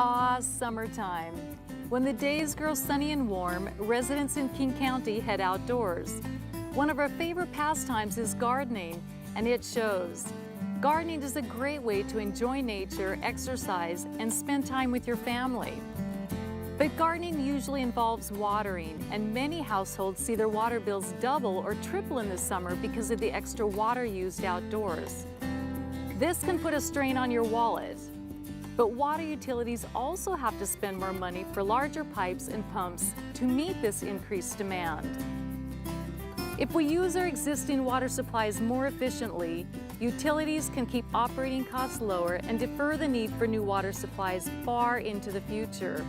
Ah, summertime. When the days grow sunny and warm, residents in King County head outdoors. One of our favorite pastimes is gardening, and it shows. Gardening is a great way to enjoy nature, exercise, and spend time with your family. But gardening usually involves watering, and many households see their water bills double or triple in the summer because of the extra water used outdoors. This can put a strain on your wallet. But water utilities also have to spend more money for larger pipes and pumps to meet this increased demand. If we use our existing water supplies more efficiently, utilities can keep operating costs lower and defer the need for new water supplies far into the future.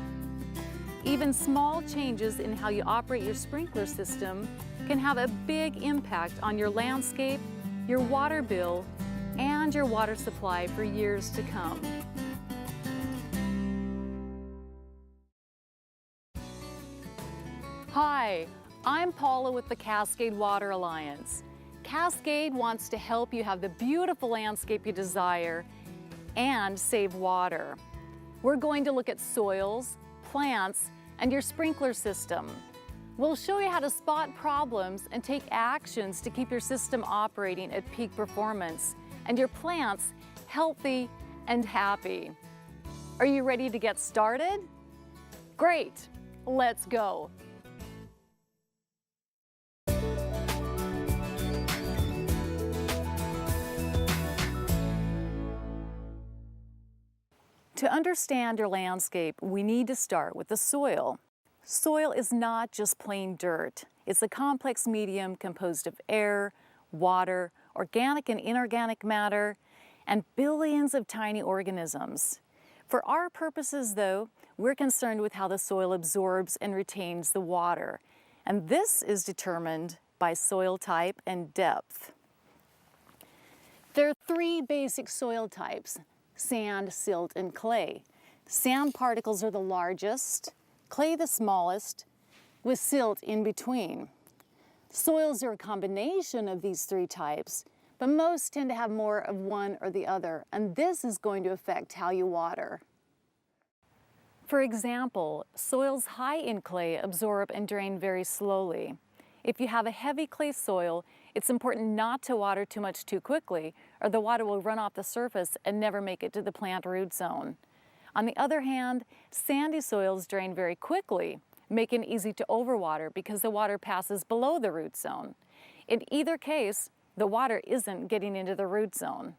Even small changes in how you operate your sprinkler system can have a big impact on your landscape, your water bill, and your water supply for years to come. Hi, I'm Paula with the Cascade Water Alliance. Cascade wants to help you have the beautiful landscape you desire and save water. We're going to look at soils, plants, and your sprinkler system. We'll show you how to spot problems and take actions to keep your system operating at peak performance and your plants healthy and happy. Are you ready to get started? Great, let's go. To understand your landscape, we need to start with the soil. Soil is not just plain dirt. It's a complex medium composed of air, water, organic and inorganic matter, and billions of tiny organisms. For our purposes, though, we're concerned with how the soil absorbs and retains the water, and this is determined by soil type and depth. There are three basic soil types: sand, silt, and clay. Sand particles are the largest, clay the smallest, with silt in between. Soils are a combination of these three types, but most tend to have more of one or the other, and this is going to affect how you water. For example, soils high in clay absorb and drain very slowly. If you have a heavy clay soil, it's important not to water too much too quickly, or the water will run off the surface and never make it to the plant root zone. On the other hand, sandy soils drain very quickly, making it easy to overwater because the water passes below the root zone. In either case, the water isn't getting into the root zone.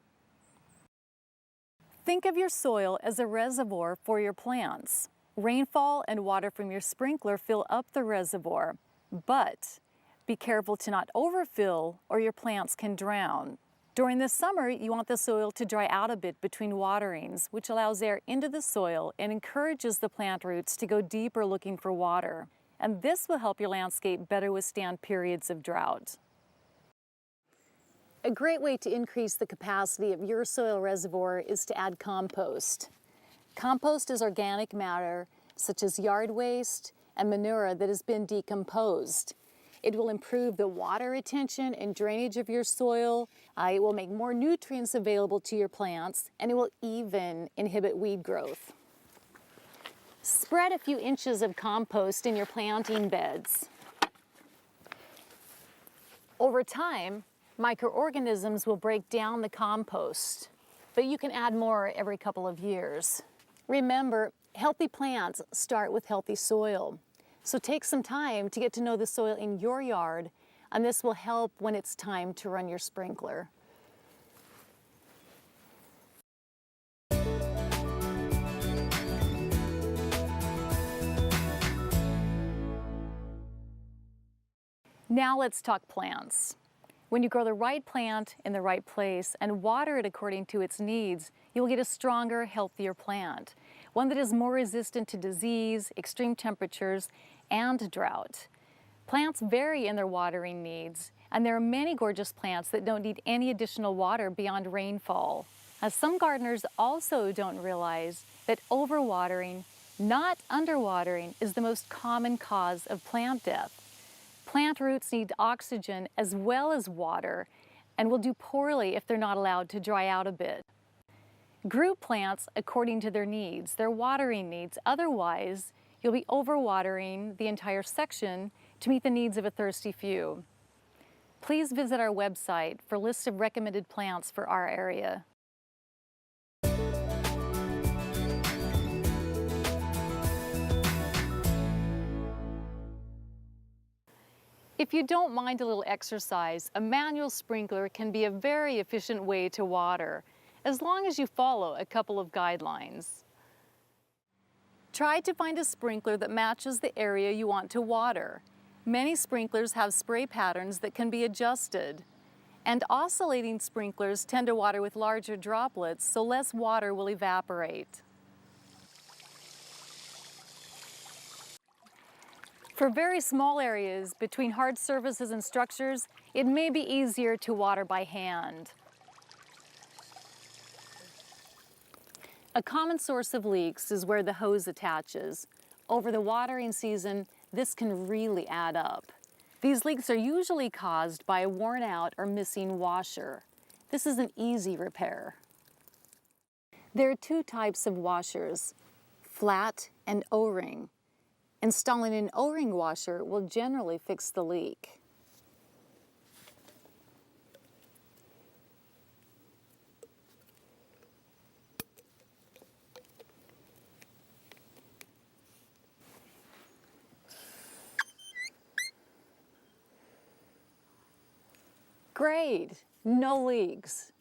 Think of your soil as a reservoir for your plants. Rainfall and water from your sprinkler fill up the reservoir, but be careful to not overfill or your plants can drown. During the summer, you want the soil to dry out a bit between waterings, which allows air into the soil and encourages the plant roots to go deeper looking for water. And this will help your landscape better withstand periods of drought. A great way to increase the capacity of your soil reservoir is to add compost. Compost is organic matter, such as yard waste and manure that has been decomposed. It will improve the water retention and drainage of your soil. It will make more nutrients available to your plants, and it will even inhibit weed growth. Spread a few inches of compost in your planting beds. Over time, microorganisms will break down the compost, but you can add more every couple of years. Remember, healthy plants start with healthy soil. So take some time to get to know the soil in your yard, and this will help when it's time to run your sprinkler. Now let's talk plants. When you grow the right plant in the right place and water it according to its needs, you'll get a stronger, healthier plant, one that is more resistant to disease, extreme temperatures, and drought. Plants vary in their watering needs, and there are many gorgeous plants that don't need any additional water beyond rainfall. As some gardeners also don't realize that overwatering, not underwatering, is the most common cause of plant death. Plant roots need oxygen as well as water and will do poorly if they're not allowed to dry out a bit. Group plants according to their needs, their watering needs. Otherwise, you'll be overwatering the entire section to meet the needs of a thirsty few. Please visit our website for a list of recommended plants for our area. If you don't mind a little exercise, a manual sprinkler can be a very efficient way to water, as long as you follow a couple of guidelines. Try to find a sprinkler that matches the area you want to water. Many sprinklers have spray patterns that can be adjusted. And oscillating sprinklers tend to water with larger droplets, so less water will evaporate. For very small areas between hard surfaces and structures, it may be easier to water by hand. A common source of leaks is where the hose attaches. Over the watering season, this can really add up. These leaks are usually caused by a worn out or missing washer. This is an easy repair. There are two types of washers, flat and O-ring. Installing an O-ring washer will generally fix the leak. Great, no leaks.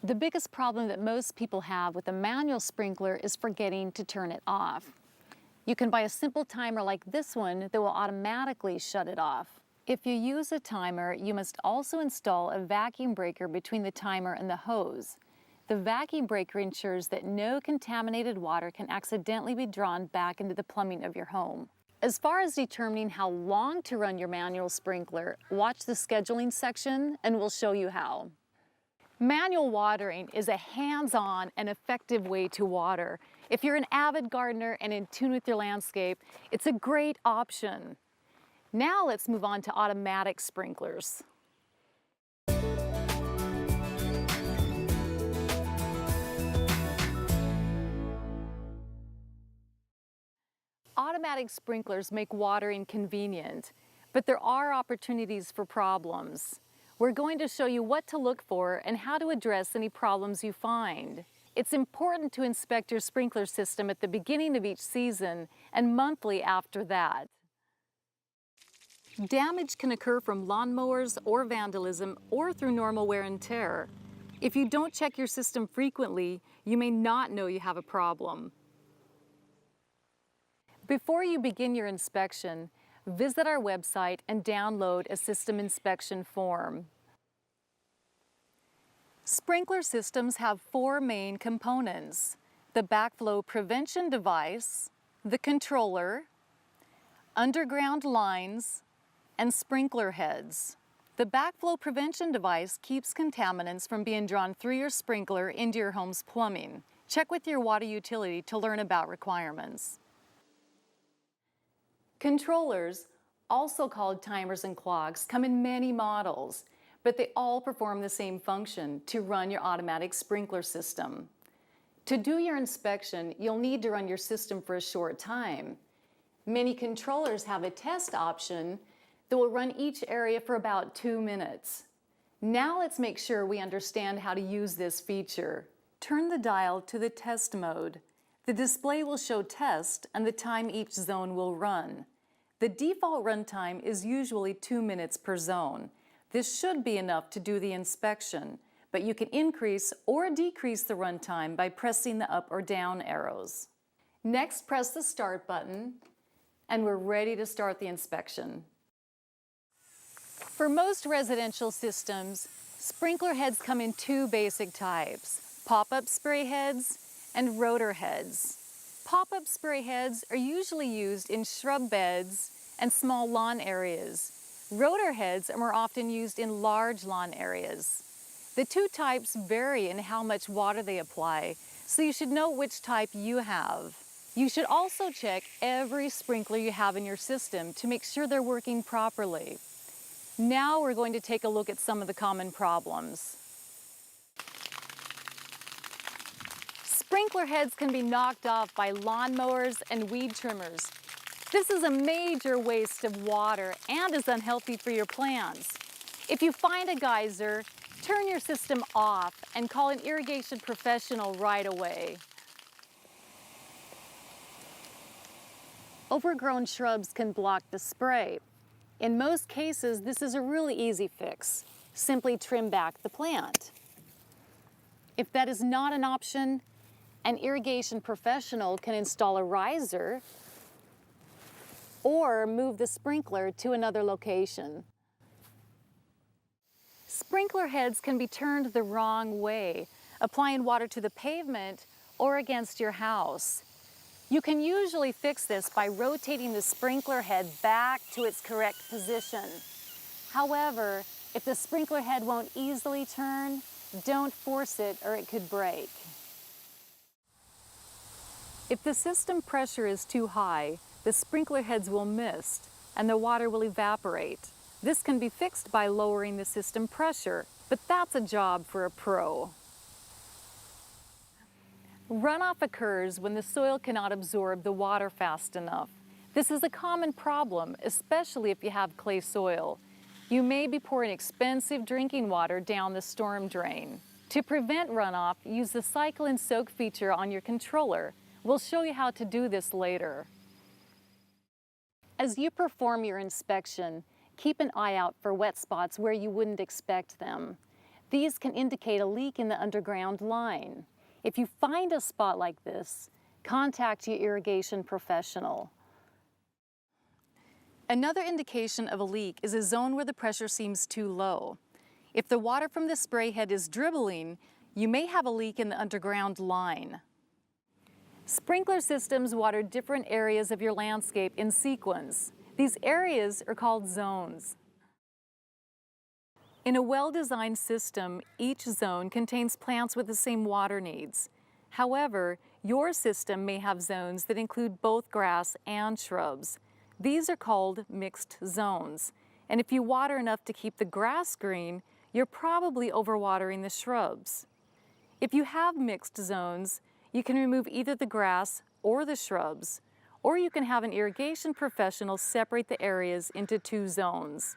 The biggest problem that most people have with a manual sprinkler is forgetting to turn it off. You can buy a simple timer like this one that will automatically shut it off. If you use a timer, you must also install a vacuum breaker between the timer and the hose. The vacuum breaker ensures that no contaminated water can accidentally be drawn back into the plumbing of your home. As far as determining how long to run your manual sprinkler, watch the scheduling section and we'll show you how. Manual watering is a hands-on and effective way to water. If you're an avid gardener and in tune with your landscape, it's a great option. Now let's move on to automatic sprinklers. Automatic sprinklers make watering convenient, but there are opportunities for problems. We're going to show you what to look for and how to address any problems you find. It's important to inspect your sprinkler system at the beginning of each season and monthly after that. Damage can occur from lawnmowers or vandalism or through normal wear and tear. If you don't check your system frequently, you may not know you have a problem. Before you begin your inspection, visit our website and download a system inspection form. Sprinkler systems have four main components: the backflow prevention device, the controller, underground lines, and sprinkler heads. The backflow prevention device keeps contaminants from being drawn through your sprinkler into your home's plumbing. Check with your water utility to learn about requirements. Controllers, also called timers and clocks, come in many models, but they all perform the same function: to run your automatic sprinkler system. To do your inspection, you'll need to run your system for a short time. Many controllers have a test option that will run each area for about 2 minutes. Now let's make sure we understand how to use this feature. Turn the dial to the test mode. The display will show test and the time each zone will run. The default run time is usually 2 minutes per zone. This should be enough to do the inspection, but you can increase or decrease the run time by pressing the up or down arrows. Next, press the start button, and we're ready to start the inspection. For most residential systems, sprinkler heads come in two basic types: pop-up spray heads and rotor heads. Pop-up spray heads are usually used in shrub beds and small lawn areas. Rotor heads are more often used in large lawn areas. The two types vary in how much water they apply, so you should know which type you have. You should also check every sprinkler you have in your system to make sure they're working properly. Now we're going to take a look at some of the common problems. Sprinkler heads can be knocked off by lawnmowers and weed trimmers. This is a major waste of water and is unhealthy for your plants. If you find a geyser, turn your system off and call an irrigation professional right away. Overgrown shrubs can block the spray. In most cases, this is a really easy fix. Simply trim back the plant. If that is not an option, an irrigation professional can install a riser or move the sprinkler to another location. Sprinkler heads can be turned the wrong way, applying water to the pavement or against your house. You can usually fix this by rotating the sprinkler head back to its correct position. However, if the sprinkler head won't easily turn, don't force it or it could break. If the system pressure is too high, the sprinkler heads will mist and the water will evaporate. This can be fixed by lowering the system pressure, but that's a job for a pro. Runoff occurs when the soil cannot absorb the water fast enough. This is a common problem, especially if you have clay soil. You may be pouring expensive drinking water down the storm drain. To prevent runoff, use the Cycle and Soak feature on your controller. We'll show you how to do this later. As you perform your inspection, keep an eye out for wet spots where you wouldn't expect them. These can indicate a leak in the underground line. If you find a spot like this, contact your irrigation professional. Another indication of a leak is a zone where the pressure seems too low. If the water from the spray head is dribbling, you may have a leak in the underground line. Sprinkler systems water different areas of your landscape in sequence. These areas are called zones. In a well-designed system, each zone contains plants with the same water needs. However, your system may have zones that include both grass and shrubs. These are called mixed zones. And if you water enough to keep the grass green, you're probably overwatering the shrubs. If you have mixed zones, you can remove either the grass or the shrubs, or you can have an irrigation professional separate the areas into two zones.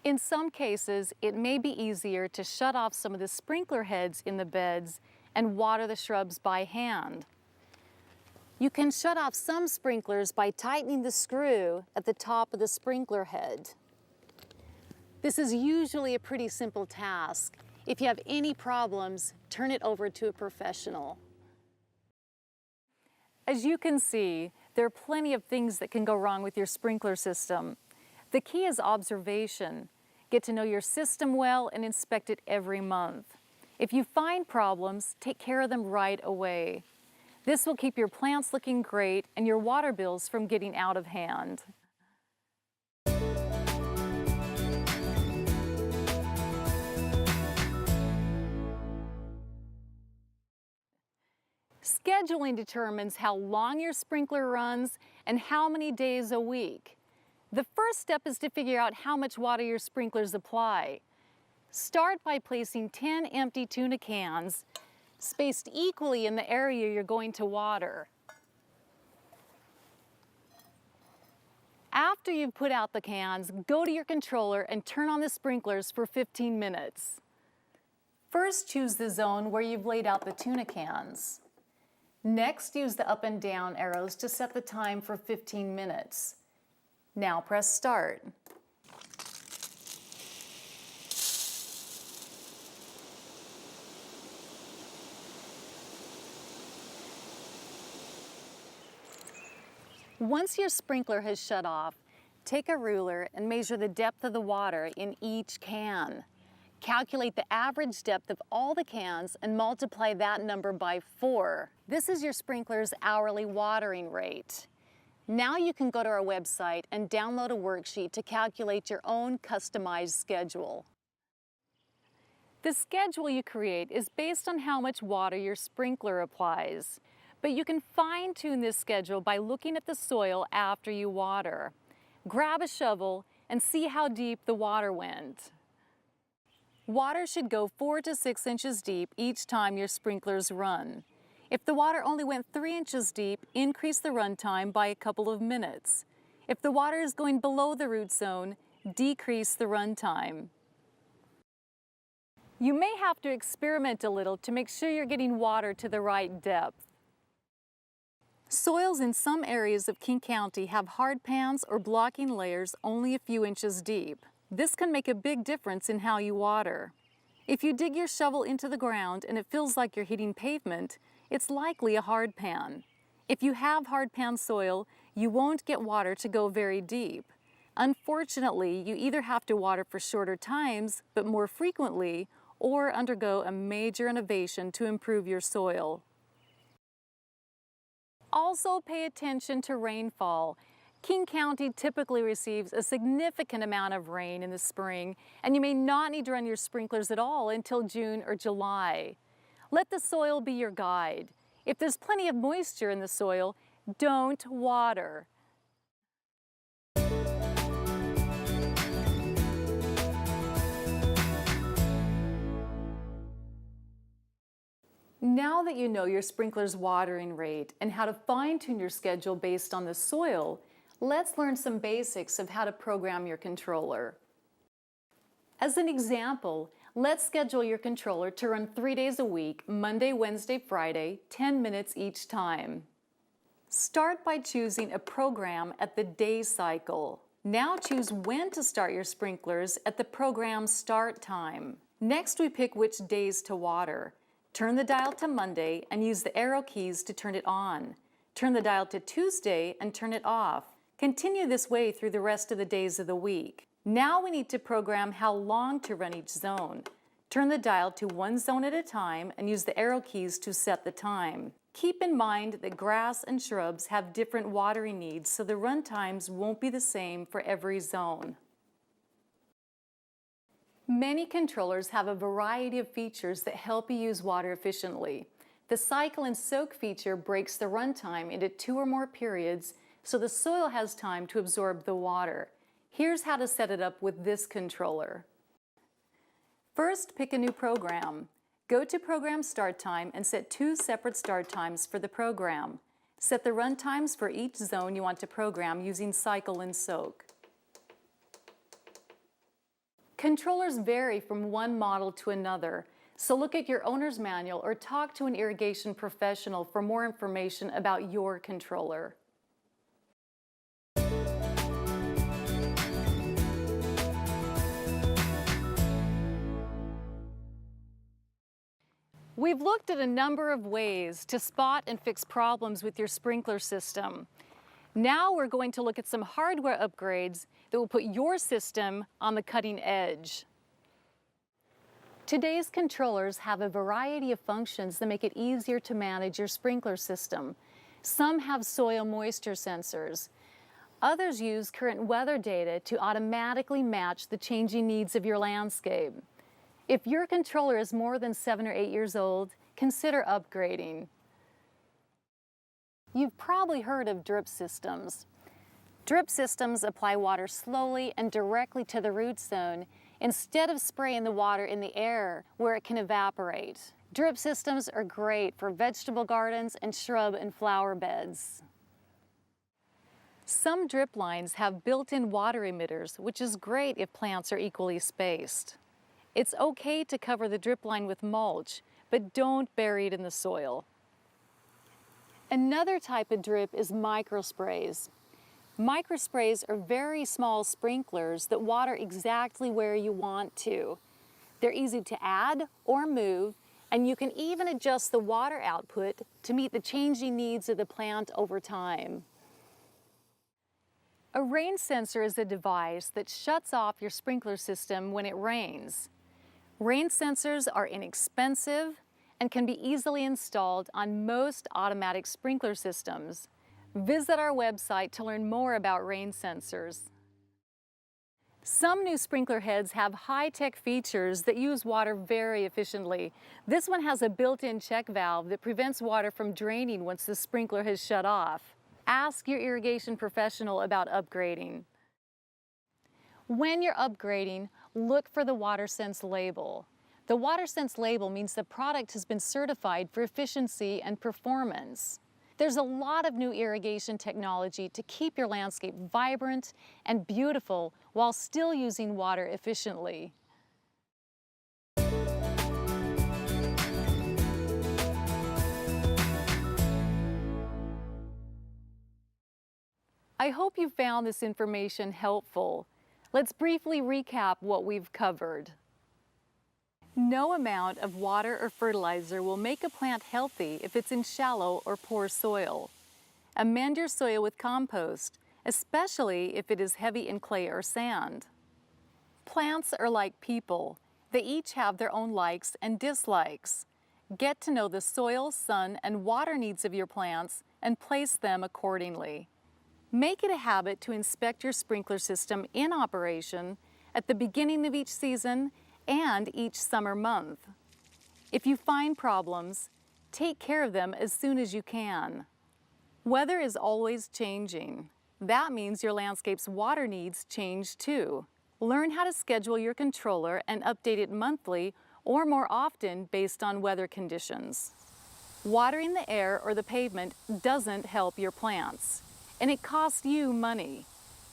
In some cases, it may be easier to shut off some of the sprinkler heads in the beds and water the shrubs by hand. You can shut off some sprinklers by tightening the screw at the top of the sprinkler head. This is usually a pretty simple task. If you have any problems, turn it over to a professional. As you can see, there are plenty of things that can go wrong with your sprinkler system. The key is observation. Get to know your system well and inspect it every month. If you find problems, take care of them right away. This will keep your plants looking great and your water bills from getting out of hand. Scheduling determines how long your sprinkler runs and how many days a week. The first step is to figure out how much water your sprinklers apply. Start by placing 10 empty tuna cans spaced equally in the area you're going to water. After you've put out the cans, go to your controller and turn on the sprinklers for 15 minutes. First, choose the zone where you've laid out the tuna cans. Next, use the up and down arrows to set the time for 15 minutes. Now press start. Once your sprinkler has shut off, take a ruler and measure the depth of the water in each can. Calculate the average depth of all the cans and multiply that number by 4. This is your sprinkler's hourly watering rate. Now you can go to our website and download a worksheet to calculate your own customized schedule. The schedule you create is based on how much water your sprinkler applies. But you can fine-tune this schedule by looking at the soil after you water. Grab a shovel and see how deep the water went. Water should go 4 to 6 inches deep each time your sprinklers run. If the water only went 3 inches deep, increase the run time by a couple of minutes. If the water is going below the root zone, decrease the run time. You may have to experiment a little to make sure you're getting water to the right depth. Soils in some areas of King County have hard pans or blocking layers only a few inches deep. This can make a big difference in how you water. If you dig your shovel into the ground and it feels like you're hitting pavement, it's likely a hard pan. If you have hard pan soil, you won't get water to go very deep. Unfortunately, you either have to water for shorter times, but more frequently, or undergo a major innovation to improve your soil. Also pay attention to rainfall. King County typically receives a significant amount of rain in the spring, and you may not need to run your sprinklers at all until June or July. Let the soil be your guide. If there's plenty of moisture in the soil, don't water. Now that you know your sprinkler's watering rate and how to fine-tune your schedule based on the soil, let's learn some basics of how to program your controller. As an example, let's schedule your controller to run 3 days a week, Monday, Wednesday, Friday, 10 minutes each time. Start by choosing a program at the day cycle. Now choose when to start your sprinklers at the program start time. Next, we pick which days to water. Turn the dial to Monday and use the arrow keys to turn it on. Turn the dial to Tuesday and turn it off. Continue this way through the rest of the days of the week. Now we need to program how long to run each zone. Turn the dial to one zone at a time and use the arrow keys to set the time. Keep in mind that grass and shrubs have different watering needs, so the run times won't be the same for every zone. Many controllers have a variety of features that help you use water efficiently. The cycle and soak feature breaks the runtime into 2 or more periods so the soil has time to absorb the water. Here's how to set it up with this controller. First, pick a new program. Go to Program Start Time and set 2 separate start times for the program. Set the run times for each zone you want to program using cycle and soak. Controllers vary from one model to another, so look at your owner's manual or talk to an irrigation professional for more information about your controller. We've looked at a number of ways to spot and fix problems with your sprinkler system. Now we're going to look at some hardware upgrades that will put your system on the cutting edge. Today's controllers have a variety of functions that make it easier to manage your sprinkler system. Some have soil moisture sensors. Others use current weather data to automatically match the changing needs of your landscape. If your controller is more than 7 or 8 years old, consider upgrading. You've probably heard of drip systems. Drip systems apply water slowly and directly to the root zone instead of spraying the water in the air where it can evaporate. Drip systems are great for vegetable gardens and shrub and flower beds. Some drip lines have built-in water emitters, which is great if plants are equally spaced. It's okay to cover the drip line with mulch, but don't bury it in the soil. Another type of drip is microsprays. Microsprays are very small sprinklers that water exactly where you want to. They're easy to add or move, and you can even adjust the water output to meet the changing needs of the plant over time. A rain sensor is a device that shuts off your sprinkler system when it rains. Rain sensors are inexpensive and can be easily installed on most automatic sprinkler systems. Visit our website to learn more about rain sensors. Some new sprinkler heads have high-tech features that use water very efficiently. This one has a built-in check valve that prevents water from draining once the sprinkler has shut off. Ask your irrigation professional about upgrading. When you're upgrading, look for the WaterSense label. The WaterSense label means the product has been certified for efficiency and performance. There's a lot of new irrigation technology to keep your landscape vibrant and beautiful while still using water efficiently. I hope you found this information helpful. Let's briefly recap what we've covered. No amount of water or fertilizer will make a plant healthy if it's in shallow or poor soil. Amend your soil with compost, especially if it is heavy in clay or sand. Plants are like people. They each have their own likes and dislikes. Get to know the soil, sun, and water needs of your plants and place them accordingly. Make it a habit to inspect your sprinkler system in operation at the beginning of each season and each summer month. If you find problems, take care of them as soon as you can. Weather is always changing. That means your landscape's water needs change too. Learn how to schedule your controller and update it monthly or more often based on weather conditions. Watering the air or the pavement doesn't help your plants, and it costs you money.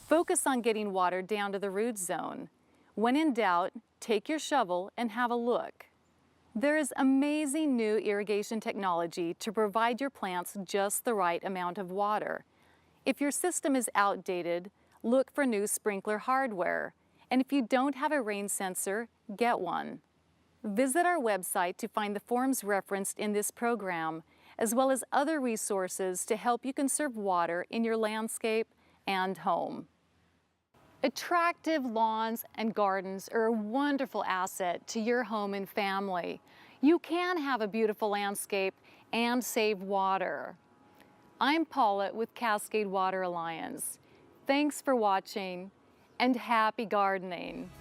Focus on getting water down to the root zone. When in doubt, take your shovel and have a look. There is amazing new irrigation technology to provide your plants just the right amount of water. If your system is outdated, look for new sprinkler hardware. And if you don't have a rain sensor, get one. Visit our website to find the forms referenced in this program, as well as other resources to help you conserve water in your landscape and home. Attractive lawns and gardens are a wonderful asset to your home and family. You can have a beautiful landscape and save water. I'm Paula with Cascade Water Alliance. Thanks for watching and happy gardening.